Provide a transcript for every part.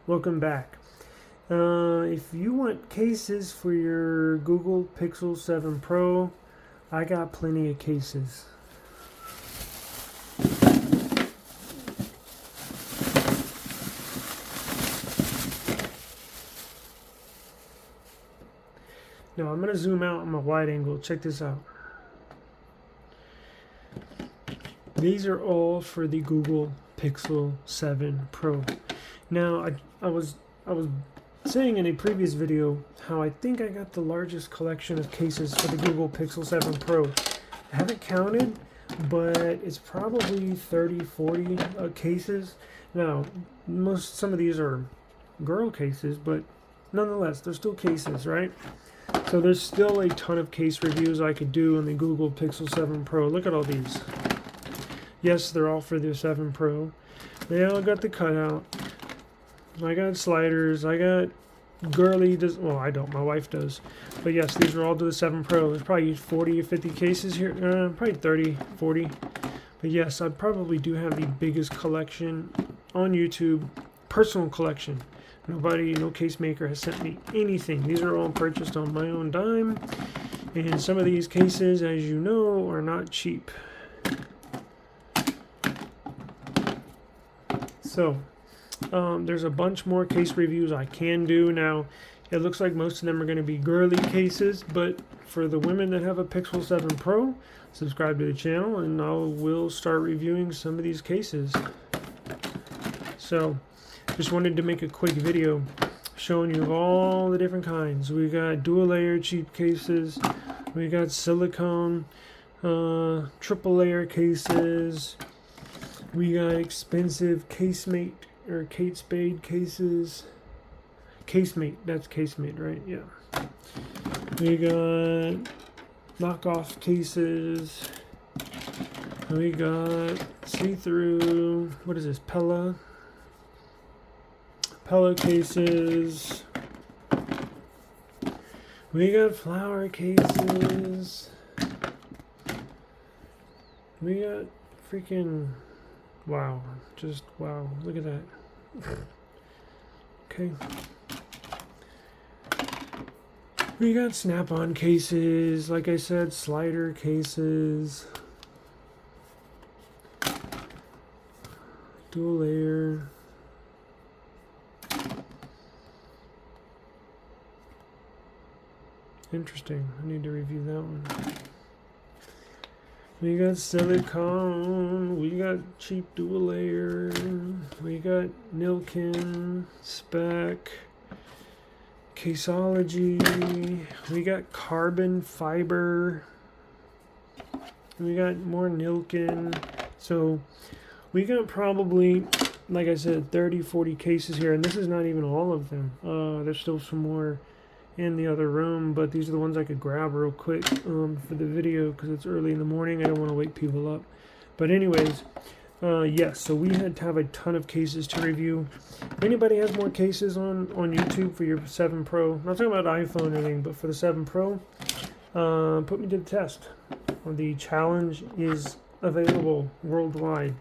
Welcome back. If you want cases for your Google Pixel 7 Pro, I got plenty of cases. Now I'm going to zoom out on my wide angle. Check this out. These are all for the Google Pixel 7 Pro. Now I was saying in a previous video how I think I got the largest collection of cases for the Google Pixel 7 Pro. I haven't counted, but it's probably 30-40 cases. Now some of these are girl cases, but nonetheless they're still cases, right? So there's still a ton of case reviews I could do on the Google Pixel 7 Pro. Look at all these. Yes, they're all for the 7 Pro. They all got the cutout. I got sliders. I got girly. Well, I don't. My wife does. But yes, these are all to the 7 Pro. There's probably 40 or 50 cases here. Probably 30, 40. But yes, I probably do have the biggest collection on YouTube. Personal collection. No case maker has sent me anything. These are all purchased on my own dime. And some of these cases, as you know, are not cheap. So, there's a bunch more case reviews I can do. Now, it looks like most of them are going to be girly cases, but for the women that have a Pixel 7 Pro, subscribe to the channel and I will start reviewing some of these cases. So, just wanted to make a quick video showing you all the different kinds. We got dual layer cheap cases, we got silicone, triple layer cases, we got expensive casemate or Kate Spade cases. Casemate, that's casemate, right? Yeah. We got knockoff cases. We got see-through. What is this? Pella cases. We got flower cases. We got freaking. Wow, just wow, look at that. Okay. We got snap-on cases, like I said, slider cases. Dual layer. Interesting, I need to review that one. We got silicone, we got cheap dual layer, we got Nilkin, spec, Caseology, we got carbon fiber, we got more Nilkin. So we got probably, like I said, 30-40 cases here, and this is not even all of them. There's still some more in the other room, but these are the ones I could grab real quick for the video because it's early in the morning. I don't want to wake people up. But anyways, yes, so we had to have a ton of cases to review. If anybody has more cases on YouTube for your 7 Pro, I'm not talking about iPhone or anything, but for the 7 Pro, put me to the test. The challenge is available worldwide.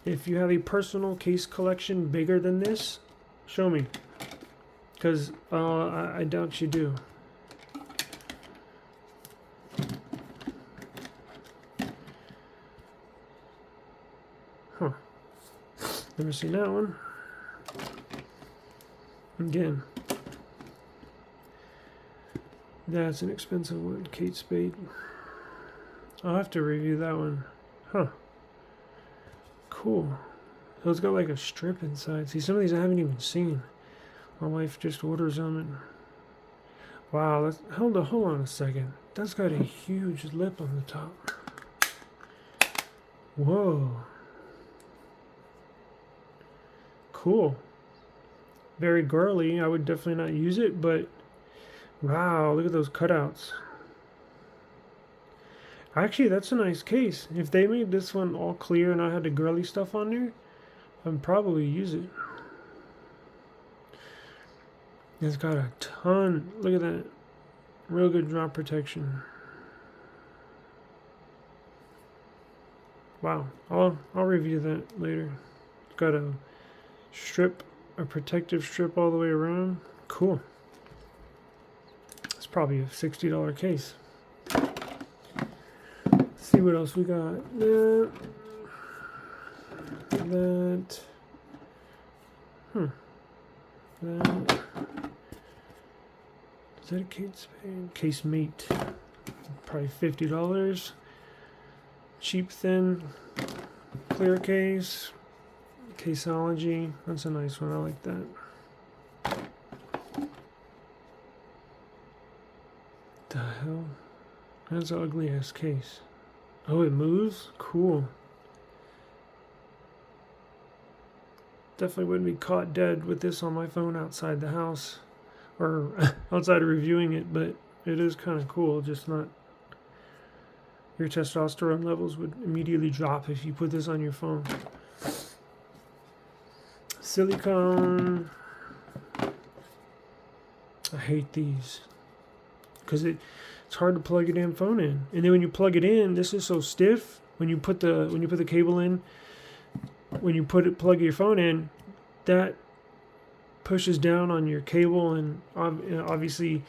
If you have a personal case collection bigger than this, show me. Because I doubt you do. Huh. Never seen that one. Again. That's an expensive one. Kate Spade. I'll have to review that one. Huh. Cool. So it's got like a strip inside. See, some of these I haven't even seen. My wife just orders them and wow, hold on a second. That's got a huge lip on the top. Whoa. Cool. Very girly. I would definitely not use it, but wow, look at those cutouts. Actually, that's a nice case. If they made this one all clear and I had the girly stuff on there, I'd probably use it. It's got a ton. Look at that. Real good drop protection. Wow. I'll review that later. It's got a strip a protective strip all the way around. Cool. It's probably a $60 case. Let's see what else we got. That. That. Is that a case mate? Probably $50. Cheap, thin, clear case. Caseology. That's a nice one. I like that. The hell? That's an ugly ass case. Oh, it moves? Cool. Definitely wouldn't be caught dead with this on my phone outside the house or outside of reviewing it, but it is kind of cool. Just not, your testosterone levels would immediately drop if you put this on your phone. Silicone. I hate these because it's hard to plug your damn phone in, and then when you plug it in, this is so stiff. When you put the cable in, when you plug your phone in, that pushes down on your cable and obviously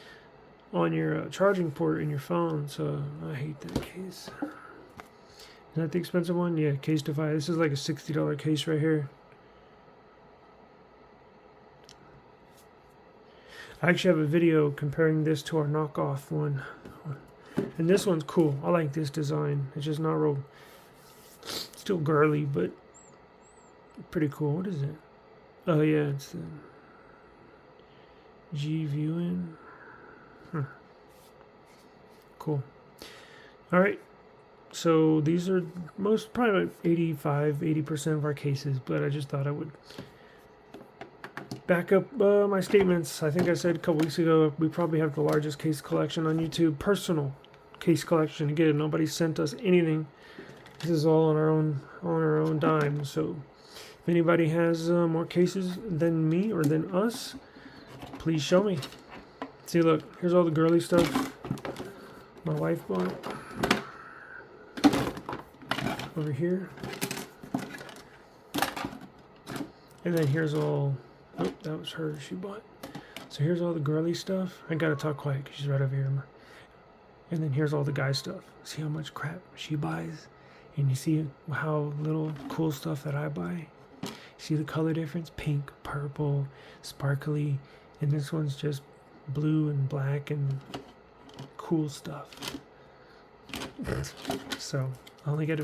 on your charging port in your phone. So I hate that case. Is that the expensive one? Yeah, Case Defy. This is like a $60 case right here. I actually have a video comparing this to our knockoff one. And this one's cool. I like this design. It's just not real, still girly, but pretty cool. What is it? Oh yeah, it's the G viewing. Cool. All right. So these are probably about 80% of our cases, but I just thought I would back up my statements. I think I said a couple weeks ago we probably have the largest case collection on YouTube. Personal case collection. Again, nobody sent us anything. This is all on our own dime. So if anybody has more cases than me or than us, please show me. See, look, here's all the girly stuff my wife bought over here. And then here's all, oh, that was hers she bought. So here's all the girly stuff. I gotta talk quiet because she's right over here. And then here's all the guy stuff. See how much crap she buys? And you see how little cool stuff that I buy? See the color difference? Pink, purple, sparkly. And this one's just blue and black and cool stuff. So I only get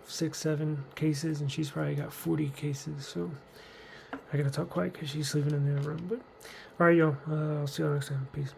6-7 cases, and she's probably got 40 cases. So I gotta talk quiet because she's sleeping in the other room. But all right, y'all. I'll see y'all next time. Peace.